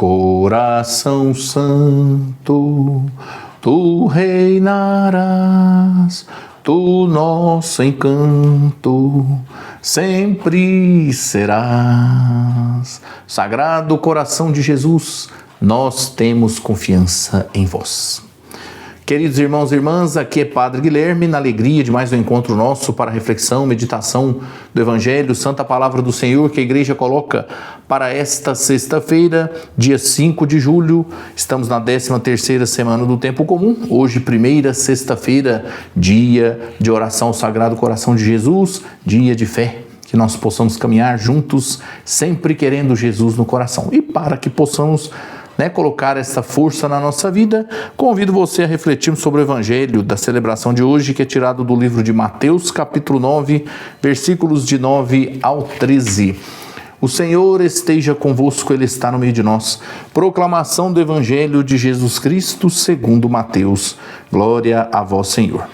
Coração santo, tu reinarás, tu nosso encanto sempre serás. Sagrado coração de Jesus, nós temos confiança em vós. Queridos irmãos e irmãs, aqui é Padre Guilherme, na alegria de mais um encontro nosso para reflexão, meditação do Evangelho, Santa Palavra do Senhor, que a Igreja coloca para esta sexta-feira, dia 5 de julho. Estamos na 13ª semana do Tempo Comum, hoje primeira sexta-feira, dia de oração ao Sagrado Coração de Jesus, dia de fé. Que nós possamos caminhar juntos, sempre querendo Jesus no coração. E para que possamos colocar essa força na nossa vida, convido você a refletirmos sobre o Evangelho da celebração de hoje, que é tirado do livro de Mateus, capítulo 9, versículos de 9 ao 13. O Senhor esteja convosco, Ele está no meio de nós. Proclamação do Evangelho de Jesus Cristo segundo Mateus. Glória a vós, Senhor.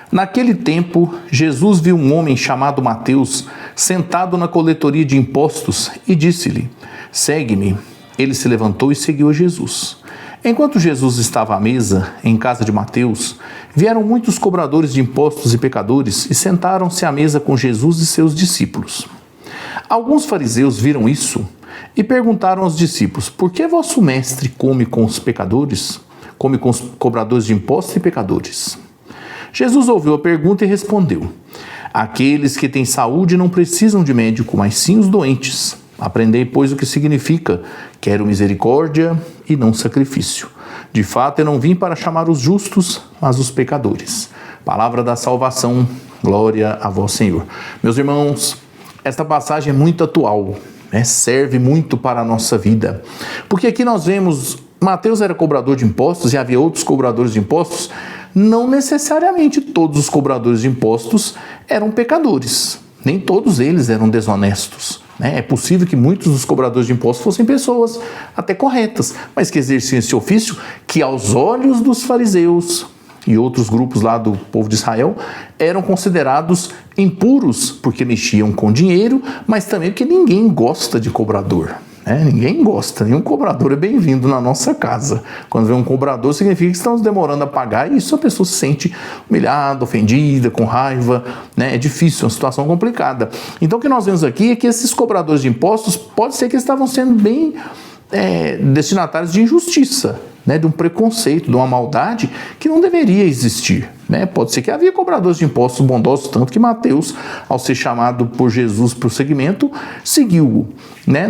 Naquele tempo, Jesus viu um homem chamado Mateus sentado na coletoria de impostos e disse-lhe: segue-me. Ele se levantou e seguiu a Jesus. Enquanto Jesus estava à mesa, em casa de Mateus, vieram muitos cobradores de impostos e pecadores e sentaram-se à mesa com Jesus e seus discípulos. Alguns fariseus viram isso e perguntaram aos discípulos: por que vosso mestre come com os pecadores? Come com os cobradores de impostos e pecadores? Jesus ouviu a pergunta e respondeu: aqueles que têm saúde não precisam de médico, mas sim os doentes. Aprendei, pois, o que significa: quero misericórdia e não sacrifício. De fato, eu não vim para chamar os justos, mas os pecadores. Palavra da salvação, glória a vós, Senhor. Meus irmãos, esta passagem é muito atual, serve muito para a nossa vida. Porque aqui nós vemos, Mateus era cobrador de impostos e havia outros cobradores de impostos. Não necessariamente todos os cobradores de impostos eram pecadores. Nem todos eles eram desonestos. É possível que muitos dos cobradores de impostos fossem pessoas até corretas, mas que exerciam esse ofício que aos olhos dos fariseus e outros grupos lá do povo de Israel eram considerados impuros porque mexiam com dinheiro, mas também porque ninguém gosta de cobrador. Ninguém gosta, nenhum cobrador é bem-vindo na nossa casa. Quando vem um cobrador, significa que estamos demorando a pagar e isso a pessoa se sente humilhada, ofendida, com raiva, É difícil, é uma situação complicada. Então o que nós vemos aqui é que esses cobradores de impostos, pode ser que eles estavam sendo bem destinatários de injustiça, de um preconceito, de uma maldade que não deveria existir. Pode ser que havia cobradores de impostos bondosos, tanto que Mateus, ao ser chamado por Jesus para o seguimento, seguiu-o.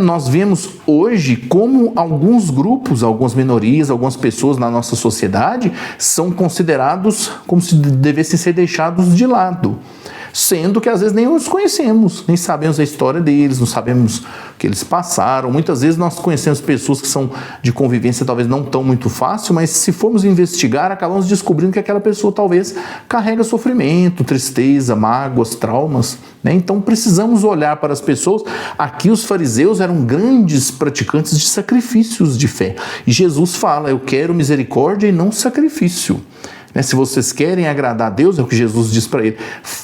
Nós vemos hoje como alguns grupos, algumas minorias, algumas pessoas na nossa sociedade são considerados como se devessem ser deixados de lado. Sendo que às vezes nem os conhecemos, nem sabemos a história deles, não sabemos o que eles passaram. Muitas vezes nós conhecemos pessoas que são de convivência talvez não tão muito fácil, mas se formos investigar, acabamos descobrindo que aquela pessoa talvez carrega sofrimento, tristeza, mágoas, traumas. Então precisamos olhar para as pessoas. Aqui os fariseus eram grandes praticantes de sacrifícios de fé. E Jesus fala: eu quero misericórdia e não sacrifício. Se vocês querem agradar a Deus, é o que Jesus diz para ele,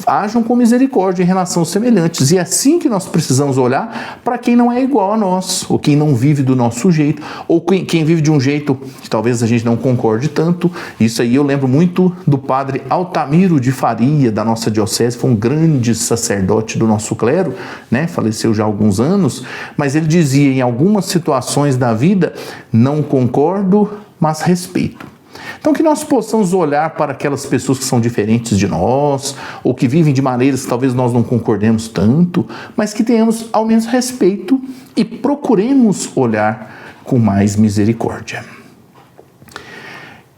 ajam com misericórdia em relação aos semelhantes. E é assim que nós precisamos olhar para quem não é igual a nós, ou quem não vive do nosso jeito, ou quem vive de um jeito que talvez a gente não concorde tanto. Isso aí eu lembro muito do padre Altamiro de Faria, da nossa diocese, foi um grande sacerdote do nosso clero, faleceu já há alguns anos, mas ele dizia: em algumas situações da vida, não concordo, mas respeito. Então que nós possamos olhar para aquelas pessoas que são diferentes de nós, ou que vivem de maneiras que talvez nós não concordemos tanto, mas que tenhamos ao menos respeito e procuremos olhar com mais misericórdia.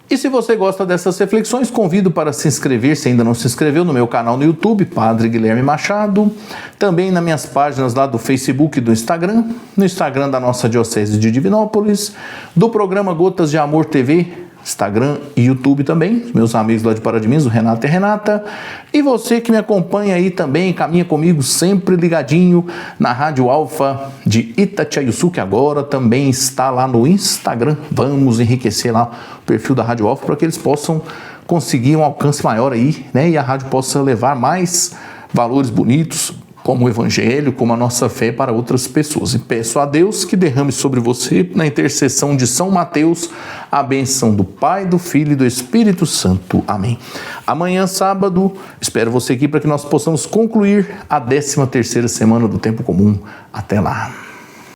E se você gosta dessas reflexões, convido para se inscrever, se ainda não se inscreveu, no meu canal no YouTube, Padre Guilherme Machado, também nas minhas páginas lá do Facebook e do Instagram, no Instagram da nossa Diocese de Divinópolis, do programa Gotas de Amor TV, Instagram e YouTube também, meus amigos lá de Pará de Minas, o Renato e a Renata, e você que me acompanha aí também, caminha comigo sempre ligadinho na Rádio Alfa de Itatiaiuçu, que agora também está lá no Instagram. Vamos enriquecer lá o perfil da Rádio Alfa para que eles possam conseguir um alcance maior aí, e a rádio possa levar mais valores bonitos como o Evangelho, como a nossa fé para outras pessoas. E peço a Deus que derrame sobre você, na intercessão de São Mateus, a bênção do Pai, do Filho e do Espírito Santo. Amém. Amanhã, sábado, espero você aqui para que nós possamos concluir a 13ª semana do Tempo Comum. Até lá.